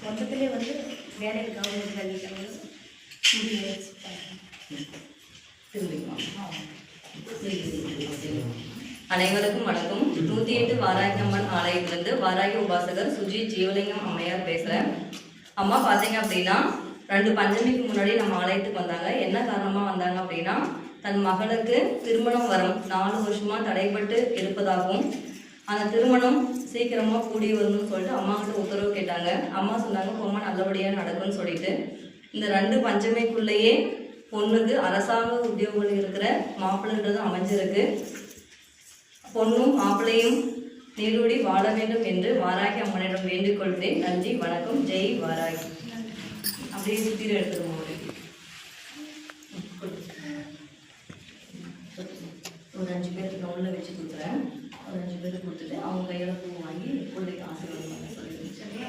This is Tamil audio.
மொத்தத்திலே வந்து வேலைக்கு கவர்மெண்ட் வேலைக்கு அனைவருக்கும் வணக்கம். 108 வாராகி அம்மன் ஆலயத்திலிருந்து வாராகி உபாசகர் சுஜித் ஜீவலிங்கம் அம்மையார் பேசுகிறேன். அம்மா பார்த்தீங்க அப்படின்னா 2 பஞ்சமிக்கு முன்னாடி நம்ம ஆலயத்துக்கு வந்தாங்க. என்ன காரணமாக வந்தாங்க அப்படின்னா, தன் மகளுக்கு திருமணம் வரும் 4 வருஷமாக தடைப்பட்டு இருப்பதாகவும் அந்த திருமணம் சீக்கிரமாக கூடி வரணும்னு சொல்லிட்டு அம்மா கிட்ட உத்தரவு கேட்டாங்க. அம்மா சொன்னாங்க ரொம்ப நல்லபடியாக நடக்கும்னு சொல்லிட்டு இந்த 2 பஞ்சமிக்குள்ளேயே பொண்ணுக்கு அரசாங்க உத்தியோகங்கள் இருக்கிற மாப்பிள்ளைன்றது அமைஞ்சிருக்கு. பொண்ணும் மாப்பிள்ளையும் நீடூடி வாழ வேண்டும் என்று வாராகி அம்மனிடம் வேண்டிக் கொள்கிறேன். நன்றி, வணக்கம். ஜெய் வாராகி. அப்படியே சுத்திர எடுத்துருவோம். ஒரு 5 பேருக்கு கவுனில் வச்சு கொடுக்குறேன். ஒரு 5 பேருக்கு கொடுத்துட்டு அவங்க கையில் பூ வாங்கி பிள்ளைக்கு ஆசீர்வாதம் பண்ண சொல்லிடுங்க. சரியா?